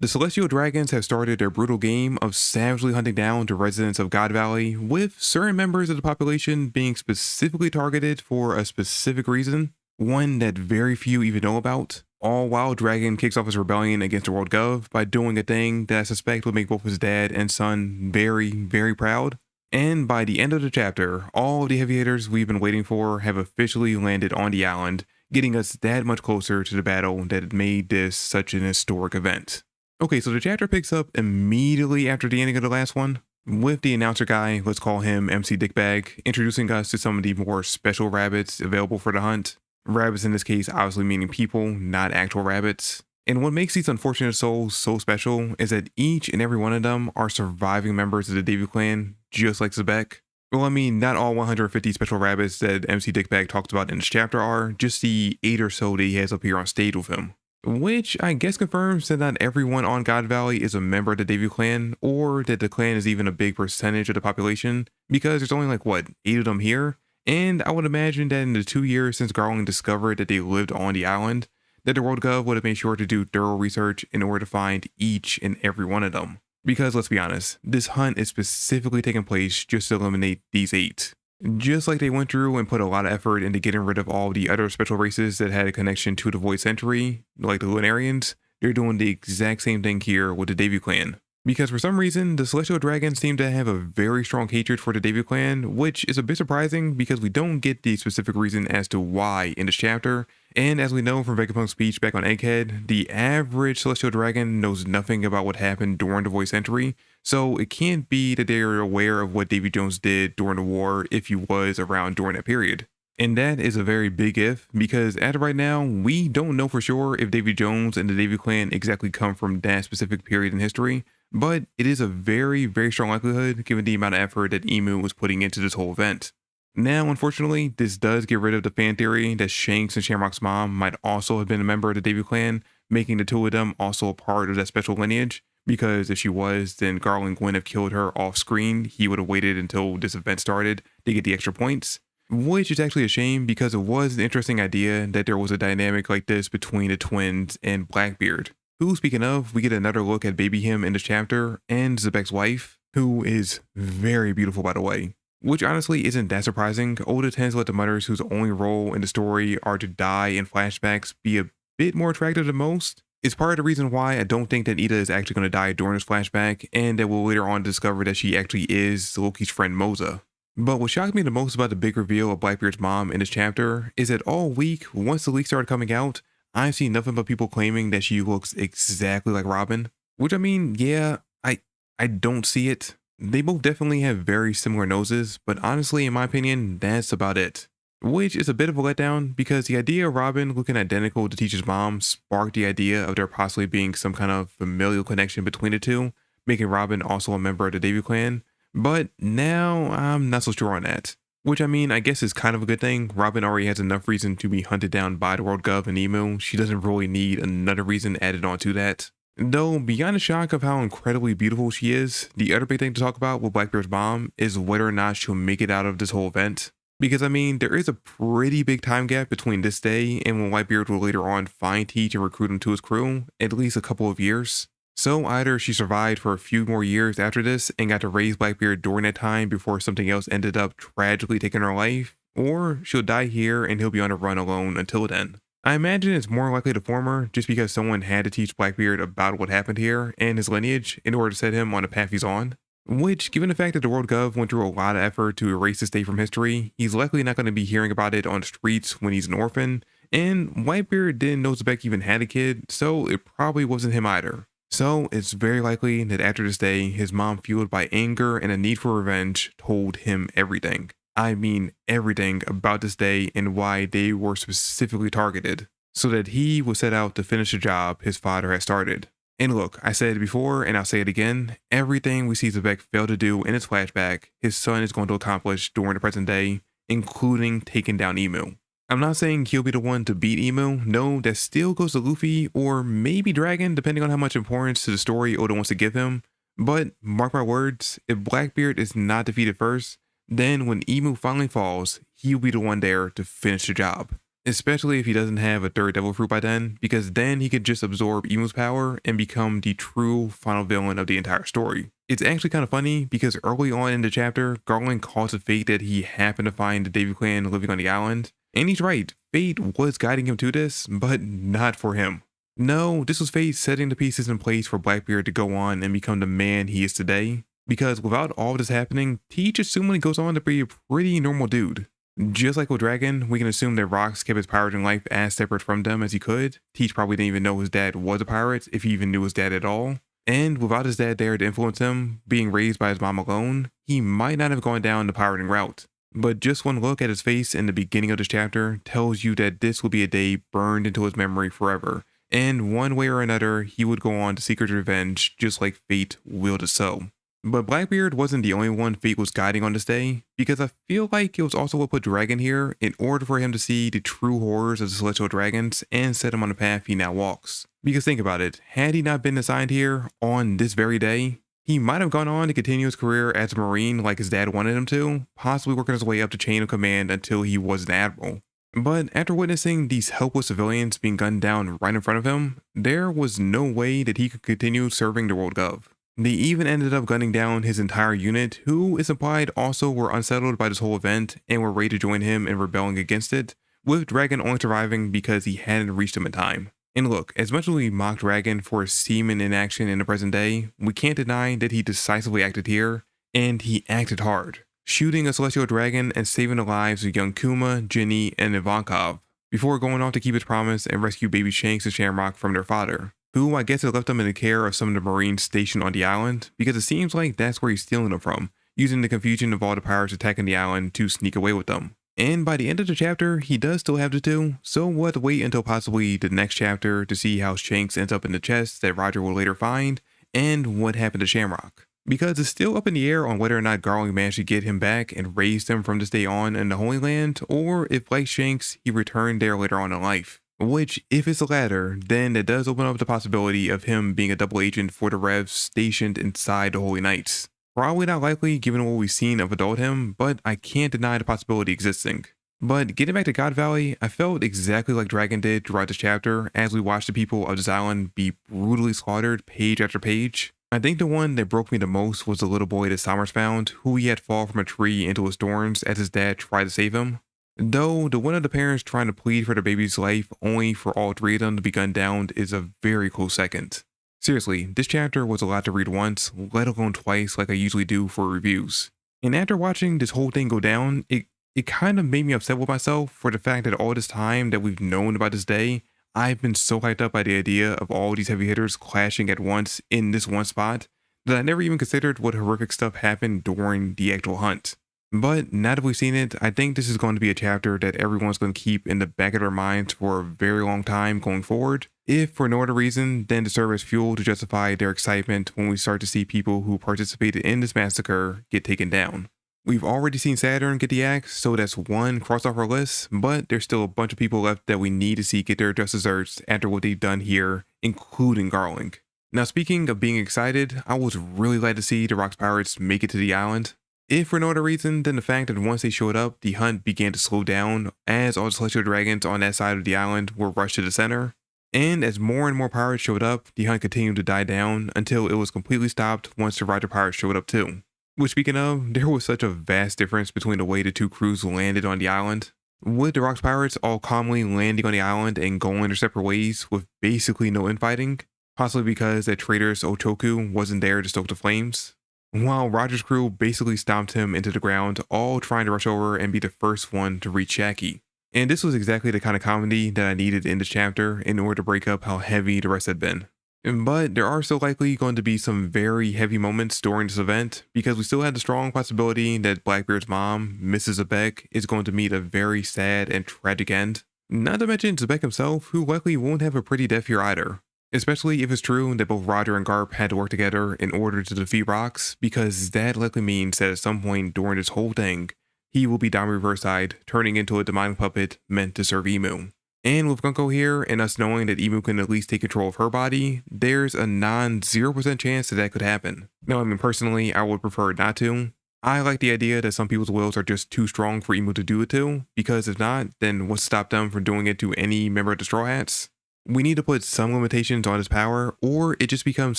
The Celestial Dragons have started their brutal game of savagely hunting down the residents of God Valley, with certain members of the population being specifically targeted for a specific reason, one that very few even know about. All while Dragon kicks off his rebellion against the World Gov by doing a thing that I suspect will make both his dad and son very, very proud. And by the end of the chapter, all of the heavy hitters we've been waiting for have officially landed on the island, getting us that much closer to the battle that made this such an historic event. Okay, so the chapter picks up immediately after the ending of the last one, with the announcer guy, let's call him MC Dickbag, introducing us to some of the more special rabbits available for the hunt. Rabbits in this case obviously meaning people, not actual rabbits. And what makes these unfortunate souls so special is that each and every one of them are surviving members of the Davy clan, just like Zebek. Well, I mean, not all 150 special rabbits that MC Dickbag talks about in this chapter are, just the 8 or so that he has up here on stage with him. Which I guess confirms that not everyone on God Valley is a member of the Davy clan, or that the clan is even a big percentage of the population, because there's only like, what, 8 of them here? And I would imagine that in the 2 years since Garland discovered that they lived on the island, that the World Gov would have made sure to do thorough research in order to find each and every one of them. Because let's be honest, this hunt is specifically taking place just to eliminate these 8. Just like they went through and put a lot of effort into getting rid of all the other special races that had a connection to the Void Century, like the Lunarians, they're doing the exact same thing here with the Davy clan. Because for some reason, the Celestial Dragons seem to have a very strong hatred for the Davy clan, which is a bit surprising because we don't get the specific reason as to why in this chapter. And as we know from Vegapunk's speech back on Egghead, the average Celestial Dragon knows nothing about what happened during the Void Century, so it can't be that they are aware of what Davy Jones did during the war if he was around during that period. And that is a very big if, because as of right now, we don't know for sure if Davy Jones and the Davy clan exactly come from that specific period in history, but it is a very, very strong likelihood given the amount of effort that Emu was putting into this whole event. Now, unfortunately, this does get rid of the fan theory that Shanks and Shamrock's mom might also have been a member of the Davy clan, making the two of them also a part of that special lineage, because if she was, then Garland wouldn't have killed her off screen. He would have waited until this event started to get the extra points. Which is actually a shame because it was an interesting idea that there was a dynamic like this between the twins and Blackbeard. Who, speaking of, we get another look at baby him in this chapter, and Zebek's wife, who is very beautiful by the way. Which honestly isn't that surprising. Oda tends to let the mothers whose only role in the story are to die in flashbacks be a bit more attractive than most. It's part of the reason why I don't think that Ida is actually going to die during this flashback, and that we'll later on discover that she actually is Loki's friend Moza. But what shocked me the most about the big reveal of Blackbeard's mom in this chapter is that all week, once the leak started coming out, I've seen nothing but people claiming that she looks exactly like Robin. Which, I mean, yeah, I don't see it. They both definitely have very similar noses, but honestly, in my opinion, that's about it. Which is a bit of a letdown because the idea of Robin looking identical to Teach's mom sparked the idea of there possibly being some kind of familial connection between the two, making Robin also a member of the Davy clan. But now I'm not so sure on that. Which, I mean, I guess is kind of a good thing. Robin already has enough reason to be hunted down by the World Gov and Emu. She doesn't really need another reason added on to that. Though, beyond the shock of how incredibly beautiful she is, the other big thing to talk about with Blackbeard's mom is whether or not she'll make it out of this whole event. Because, I mean, there is a pretty big time gap between this day and when Whitebeard will later on find Teach and recruit him to his crew, at least a couple of years. So either she survived for a few more years after this and got to raise Blackbeard during that time before something else ended up tragically taking her life, or she'll die here and he'll be on a run alone until then. I imagine it's more likely the former just because someone had to teach Blackbeard about what happened here and his lineage in order to set him on the path he's on. Which, given the fact that the World Gov went through a lot of effort to erase this day from history, he's likely not going to be hearing about it on the streets when he's an orphan, and Whitebeard didn't know Zebek even had a kid, so it probably wasn't him either. So it's very likely that after this day, his mom, fueled by anger and a need for revenge, told him everything. I mean everything about this day and why they were specifically targeted, so that he would set out to finish the job his father had started. And look, I said it before and I'll say it again, everything we see Zebek fail to do in his flashback, his son is going to accomplish during the present day, including taking down Emu. I'm not saying he'll be the one to beat Emu, no, that still goes to Luffy or maybe Dragon, depending on how much importance to the story Oda wants to give him. But mark my words, if Blackbeard is not defeated first, then when Emu finally falls, he'll be the one there to finish the job. especially if he doesn't have a third devil fruit by then, because then he could just absorb Emu's power and become the true final villain of the entire story. It's actually kind of funny because early on in the chapter, Garland calls it fate that he happened to find the Davy clan living on the island, and he's right, fate was guiding him to this, but not for him. No, this was fate setting the pieces in place for Blackbeard to go on and become the man he is today, because without all of this happening, Teach assumably goes on to be a pretty normal dude. Just like with Dragon, we can assume that Rox kept his pirating life as separate from them as he could. Teach probably didn't even know his dad was a pirate, if he even knew his dad at all. And without his dad there to influence him, being raised by his mom alone, he might not have gone down the pirating route. But just one look at his face in the beginning of this chapter tells you that this will be a day burned into his memory forever. And one way or another, he would go on to seek his revenge, just like fate willed it so. But Blackbeard wasn't the only one fate was guiding on this day, because I feel like it was also what put Dragon here in order for him to see the true horrors of the celestial dragons and set him on the path he now walks. Because think about it, had he not been assigned here on this very day, he might have gone on to continue his career as a Marine like his dad wanted him to, possibly working his way up the chain of command until he was an admiral. But after witnessing these helpless civilians being gunned down right in front of him, there was no way that he could continue serving the World Gov. They even ended up gunning down his entire unit, who is implied also were unsettled by this whole event and were ready to join him in rebelling against it, with Dragon only surviving because he hadn't reached him in time. And look, as much as we mock Dragon for his seeming inaction in the present day, we can't deny that he decisively acted here, and he acted hard, shooting a celestial dragon and saving the lives of young Kuma, Ginny, and Ivankov, before going off to keep his promise and rescue baby Shanks and Shamrock from their father, who I guess had left them in the care of some of the Marines stationed on the island, because it seems like that's where he's stealing them from, using the confusion of all the pirates attacking the island to sneak away with them. And by the end of the chapter, he does still have the two, so we'll have to wait until possibly the next chapter to see how Shanks ends up in the chest that Roger will later find, and what happened to Shamrock. Because it's still up in the air on whether or not Garland managed to get him back and raise him from this day on in the Holy Land, or if, like Shanks, he returned there later on in life. Which, if it's the latter, then it does open up the possibility of him being a double agent for the Revs stationed inside the Holy Knights. Probably not likely given what we've seen of adult him, but I can't deny the possibility existing. But getting back to God Valley, I felt exactly like Dragon did throughout this chapter as we watched the people of this island be brutally slaughtered page after page. I think the one that broke me the most was the little boy that Summers found, who he had fall from a tree into his thorns as his dad tried to save him. Though the one of the parents trying to plead for their baby's life only for all three of them to be gunned down is a very close second. Seriously, this chapter was a lot to read once, let alone twice like I usually do for reviews. And after watching this whole thing go down, it kind of made me upset with myself for the fact that all this time that we've known about this day, I've been so hyped up by the idea of all these heavy hitters clashing at once in this one spot that I never even considered what horrific stuff happened during the actual hunt. But now that we've seen it, I think this is going to be a chapter that everyone's going to keep in the back of their minds for a very long time going forward, if for no other reason than to serve as fuel to justify their excitement when we start to see people who participated in this massacre get taken down. We've already seen Saturn get the axe, so that's one crossed off our list, but there's still a bunch of people left that we need to see get their just desserts after what they've done here, including Garland. Now, speaking of being excited, I was really glad to see the Rox Pirates make it to the island. If for no other reason than the fact that once they showed up, the hunt began to slow down as all the celestial dragons on that side of the island were rushed to the center. And as more and more pirates showed up, the hunt continued to die down until it was completely stopped once the Roger pirates showed up too. Which, speaking of, there was such a vast difference between the way the two crews landed on the island. With the Rox Pirates all calmly landing on the island and going their separate ways with basically no infighting, possibly because that traitorous Ochoku wasn't there to stoke the flames, while Roger's crew basically stomped him into the ground, all trying to rush over and be the first one to reach Shaki. And this was exactly the kind of comedy that I needed in this chapter in order to break up how heavy the rest had been. But there are still likely going to be some very heavy moments during this event, because we still had the strong possibility that Blackbeard's mom, Mrs. Zebek, is going to meet a very sad and tragic end. Not to mention Zebek himself, who likely won't have a pretty death here either. Especially if it's true that both Roger and Garp had to work together in order to defeat Rox, because that likely means that at some point during this whole thing, he will be down reverse-eyed, turning into a demonic puppet meant to serve Emu. And with Gunko here, and us knowing that Emu can at least take control of her body, there's a non-0% chance that that could happen. Now, I mean, personally, I would prefer not to, I like the idea that some people's wills are just too strong for Emo to do it to, because if not, then what's stopped them from doing it to any member of the Straw Hats? We need to put some limitations on his power, or it just becomes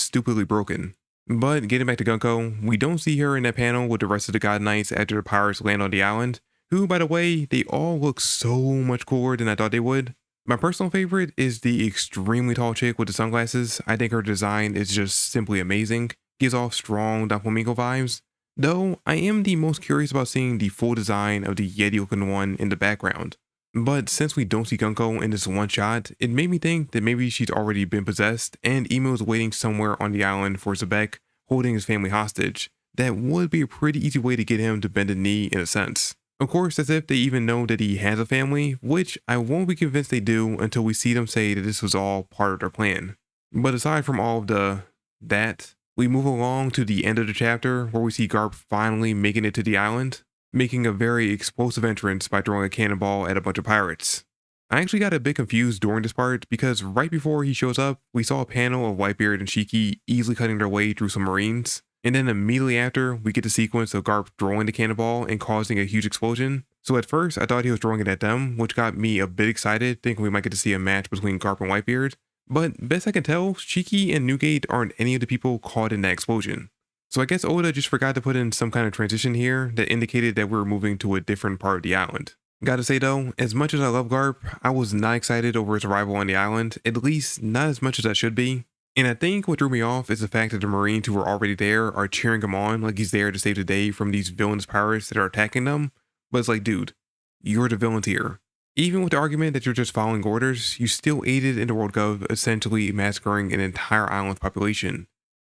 stupidly broken. But getting back to Gunko, we don't see her in that panel with the rest of the God Knights after the pirates land on the island, who, by the way, they all look so much cooler than I thought they would. My personal favorite is the extremely tall chick with the sunglasses. I think her design is just simply amazing, gives off strong Doflamingo vibes. Though, I am the most curious about seeing the full design of the Yeti-looking one in the background. But since we don't see Gunko in this one shot, it made me think that maybe she's already been possessed and Emo is waiting somewhere on the island for Zebek, holding his family hostage. That would be a pretty easy way to get him to bend a knee in a sense. Of course, as if they even know that he has a family, which I won't be convinced they do until we see them say that this was all part of their plan. But aside from all of that, we move along to the end of the chapter where we see Garp finally making it to the island, making a very explosive entrance by throwing a cannonball at a bunch of pirates. I actually got a bit confused during this part because right before he shows up, we saw a panel of Whitebeard and Shiki easily cutting their way through some marines. And then immediately after, we get the sequence of Garp throwing the cannonball and causing a huge explosion. So at first, I thought he was throwing it at them, which got me a bit excited, thinking we might get to see a match between Garp and Whitebeard. But best I can tell, Shiki and Newgate aren't any of the people caught in that explosion. So I guess Oda just forgot to put in some kind of transition here that indicated that we were moving to a different part of the island. Gotta say though, as much as I love Garp, I was not excited over his arrival on the island, at least not as much as I should be. And I think what threw me off is the fact that the Marines who were already there are cheering him on like he's there to save the day from these villainous pirates that are attacking them. But it's like, dude, you're the villains here. Even with the argument that you're just following orders, you still aided in the World Gov essentially massacring an entire island's population.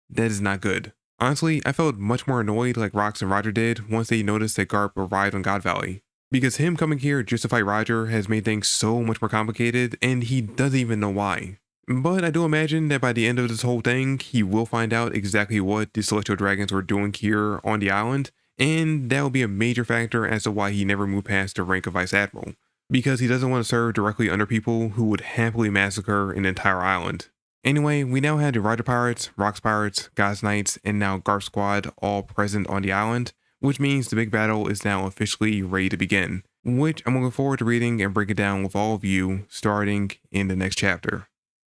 That is not good. Honestly, I felt much more annoyed like Rox and Roger did once they noticed that Garp arrived on God Valley. Because him coming here just to fight Roger has made things so much more complicated and he doesn't even know why. But I do imagine that by the end of this whole thing, he will find out exactly what the Celestial Dragons were doing here on the island, and that will be a major factor as to why he never moved past the rank of Vice Admiral, because he doesn't want to serve directly under people who would happily massacre an entire island. Anyway, we now have the Rider Pirates, Rocks Pirates, God's Knights, and now Garp Squad all present on the island, which means the big battle is now officially ready to begin, which I'm looking forward to reading and breaking down with all of you starting in the next chapter.